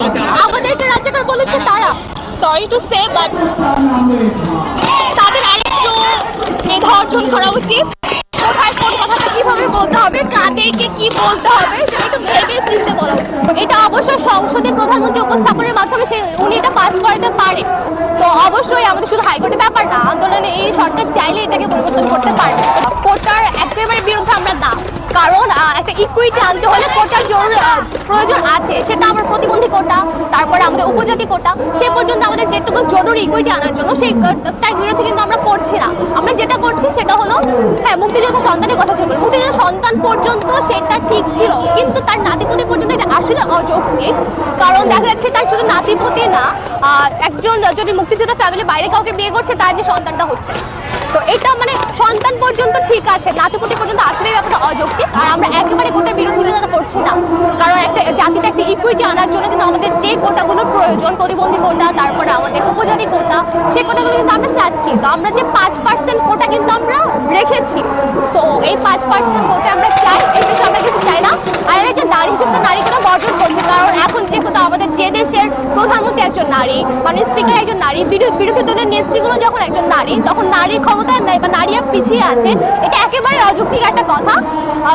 আমাদেরকে রাজ্যপাল বলেছে তারা সরি টু সে বাট তাদের আরেকটু মেধা অর্জন করা উচিত। কোথায় কোন কথাটা কিভাবে বলতে হবে, কাদেরকে কি বলতে হবে সেটা একটু ভেবে চিন্তে বলা উচিত। এটা অবশ্যই সংসদে প্রধানমন্ত্রী উপস্থাপনের মাধ্যমে উনি এটা পাশ করাতে পারে। তো অবশ্যই আমাদের শুধু হাইকোর্টের ব্যাপার না, আন্দোলনে এই সরকার চাইলে এটাকে পরিবর্তন করতে পারে। কোটার একেবারে বিরুদ্ধে আমরা না, কারণ একটা ইকুইটি আনতে হলে কোটার প্রয়োজন আছে। সেটা আমার প্রতিবন্ধী কোটা, তারপরে আমাদের উপজাতি কোটা, সে পর্যন্ত আমাদের যেটুকু জরুরি ইকুইটি আনার জন্য সেইটার বিরুদ্ধে কিন্তু আমরা করছি না। আমরা যেটা করছি সেটা হলো হ্যাঁ মুক্তিযোদ্ধা সন্তানের কথা ছিল, মুক্তিযোদ্ধা সন্তান পর্যন্ত সেটা ঠিক ছিল, কিন্তু তার নাতিপুতি পর্যন্ত এটা আসলে অযৌক্তিক। কারণ দেখা যাচ্ছে তার শুধু নাতিপুতি না, একজন যদি মুক্তিযোদ্ধা ফ্যামিলি বাইরে কাউকে বিয়ে করছে তার যে সন্তানটা হচ্ছে, তো এটা মানে সন্তান পর্যন্ত ঠিক আছে, নাতিপুতি পর্যন্ত আসলে ব্যাপারটা অযৌক্তিক। আর আমরা একেবারে কোটার বিরোধিতা করছি না, কারণ একটা জাতিতে একটা ইকুইটি আনার জন্য কিন্তু আমাদের যে কোটাগুলোর প্রয়োজন, প্রতিবন্ধী কোটা, তারপরে আমাদের উপজাতি কোটা, সেই কোটাগুলো কিন্তু আমরা চাচ্ছি। তো আমরা যে 5% কোটা কিন্তু আমরা রেখেছি, তো এই 5% কোটা আমরা চাই, এর বেশি আমরা কিছু চাই না। আর একটা নারী হিসেবে তো নারী কোটা বর্জন করছে, কারণ এখন যেহেতু আমাদের যে দেশের প্রধানমন্ত্রী একজন নারী, মানে স্পিকার একজন নারী, বিরোধী দলের নেত্রীগুলো যখন একজন নারী, তখন নারীর ক্ষমতা নাই বা নারী পিছিয়ে আছে, এটা একেবারে অযৌক্তিক একটা কথা।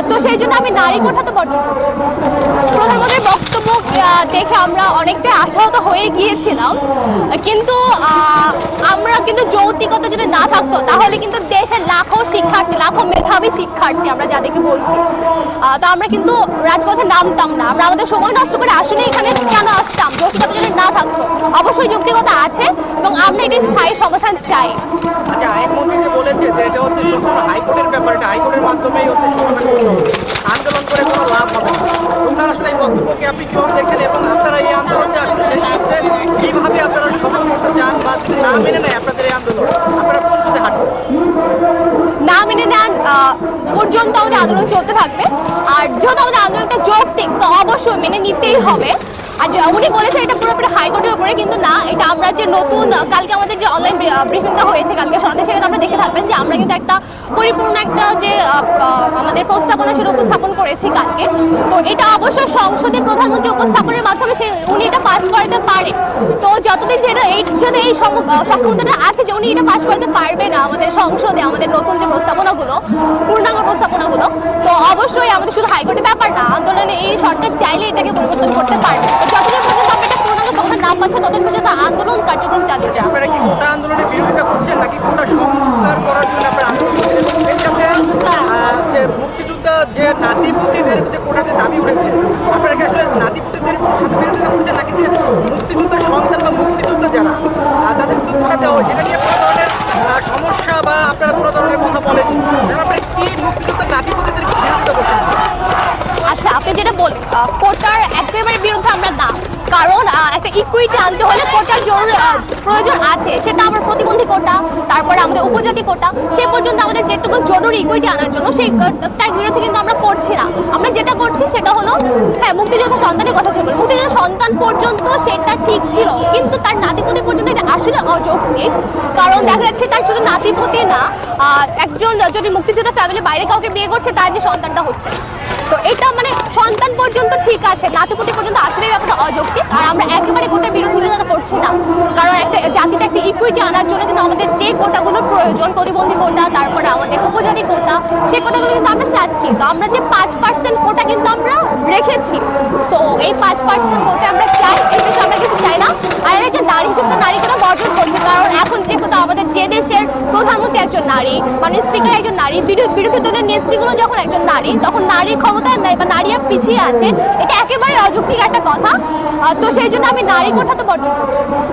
তো সেই জন্য আমি নারী কোটা তো বর্জন করছি। প্রধানমন্ত্রীর বক্তব্য দেখে আমরা অনেকটাই আশাহত হয়ে গিয়েছিলাম, কিন্তু আমরা কিন্তু যৌক্তিকতা যদি না থাকতো তাহলে কিন্তু দেশের লাখো শিক্ষার্থী, লাখো মেধাবী শিক্ষার্থী আমরা যাদেরকে বলছি, তো আমরা কিন্তু রাজপথে নামতাম না। আমরা আমাদের সময় নষ্ট করে আসলে এখানে কেন আসতাম? যৌক্তিকতা যদি না থাকতো, অবশ্যই যৌক্তিকতা আছে এবং আমরা এটি স্থায়ী সমাধান চাই। আচ্ছা, আইনমন্ত্রী যে বলেছে যে এটা হচ্ছে সম্পূর্ণ হাইকোর্টের ব্যাপার, এটা হাইকোর্টের মাধ্যমেই হচ্ছে সমাধান করতে হবে, আন্দোলন করে কোনো লাভ হবে না। আপনারা আসলে এই বক্তব্যকে আপনি কিভাবে দেখছেন এবং আপনারা এই আন্দোলনটা আসলে শেষ করতে কিভাবে আপনারা সফল করতে চান, বা না মেনে নেয় আপনাদের এই আন্দোলন, আপনারা কোন পথে হাঁটবেন? না মেনে নেন পর্যন্ত আমাদের আন্দোলন চলতে থাকবে। আর যেহেতু আমাদের আন্দোলনটা যৌক্তিক, তো অবশ্যই মেনে নিতেই হবে। আর উনি বলেছেন এটা পুরোপুরি হাইকোর্টের উপরে, কিন্তু না, এটা আমরা যে নতুন কালকে আমাদের যে অনলাইন ব্রিফিংটা হয়েছে কালকে সন্ধ্যে, সেটা আমরা দেখে থাকবেন যে আমরা কিন্তু একটা পরিপূর্ণ একটা যে আমাদের প্রস্তাবনা সেটা উপস্থাপন করেছি কালকে। তো এটা অবশ্যই সংসদের প্রধানমন্ত্রী উপস্থাপনের মাধ্যমে উনি এটা পাশ করাতে পারে। তো যতদিন যেটা এই সক্ষমতাটা আছে যে উনি এটা পাশ করাতে পারবে না আমাদের সংসদে, আমাদের নতুন যে প্রস্তাবনাগুলো, পূর্ণাঙ্গ প্রস্তাবনাগুলো, তো অবশ্যই আমাদের শুধু হাইকোর্টের ব্যাপার না, আন্দোলনে এই সরকার চাইলে এটাকে পরিবর্তন করতে পারবে। যতদিন পর্যন্ত আমরা একটা পূর্ণাঙ্গ সমাধান না পাচ্ছি ততদিন পর্যন্ত আন্দোলন কার্যক্রম চালিয়ে যাবে। আপনারা কি কোটা আন্দোলনের বিরোধিতা করছেন নাকি কোটা সংস্কার করার জন্য আপনারা আন্দোলন করছেন? এর সাথে যে মুক্তিযোদ্ধা যে নাতিপুতিদের যে কোটার যে দাবি উঠেছে, আপনারা কি আসলে নাতিপুতিদের সাথে বিরোধিতা করছেন নাকি যে মুক্তিযোদ্ধার সন্তান বা মুক্তিযোদ্ধা যারা তাদের কোটা দেওয়া হয়েছে, এটা নিয়ে কোনো ধরনের সমস্যা বা আপনারা কোনো ধরনের কথা বলেন? আপনারা কি মুক্তিযোদ্ধার নাতিপুতিদের বিরোধিতা করছেন? আচ্ছা, আপনি যেটা বলেন কোটার একেবারে বিরুদ্ধে আমরা না, কারণ একটা ইকুইটি আনতে হলে কোটার প্রয়োজন আছে। সেটা আমার প্রতিবন্ধী কোটা, তারপরে আমাদের উপজাতি কোটা, সে পর্যন্ত আমাদের যেটুকু জরুরি ইকুইটি আনার জন্য সেইটার বিরুদ্ধে কিন্তু আমরা করছি না। আমরা যেটা করছি সেটা হলো হ্যাঁ মুক্তিযোদ্ধা সন্তানের কথা ছিল, মুক্তিযোদ্ধা সন্তান পর্যন্ত সেটা ঠিক ছিল, কিন্তু তার নাতিপুতি পর্যন্ত এটা আসলে অযৌক্তিক। কারণ দেখা যাচ্ছে তার শুধু নাতিপুতি না, একজন যদি মুক্তিযোদ্ধা ফ্যামিলি বাইরে কাউকে বিয়ে করছে তার যে সন্তানটা হচ্ছে, তো এটা মানে সন্তান পর্যন্ত ঠিক আছে, নাতিপুতি পর্যন্ত আসলে ব্যাপারটা অযৌক্তিক। আর আমরা একেবারে কোটার বিরোধিতা করছি না, কারণ একটা জাতিতে একটা ইকুইটি আনার জন্য কিন্তু আমাদের যে কোটাগুলোর প্রয়োজন, প্রতিবন্ধী কোটা, তারপরে আমাদের উপজাতি কোটা, সেই কোটাগুলো কিন্তু আমরা চাচ্ছি। তো আমরা যে 5% কোটা কিন্তু আমরা রেখেছি, তো এই 5% কোটা আমরা চাই, এর বেশি আমরা কিছু চাই না। আর একটা নারী হিসেবে তো নারী কোটা বর্জন করছে, কারণ এখন যেহেতু আমাদের যে দেশের প্রধানমন্ত্রী একজন নারী, মানে স্পিকার একজন নারী, বিরোধী দলের নেত্রীগুলো যখন একজন নারী, তখন নারীর ক্ষমতা নাই বা নারী পিছিয়ে আছে, এটা একেবারে অযৌক্তিক একটা কথা। তো সেই জন্য আমি নারী কোটা তো বর্জন করছি।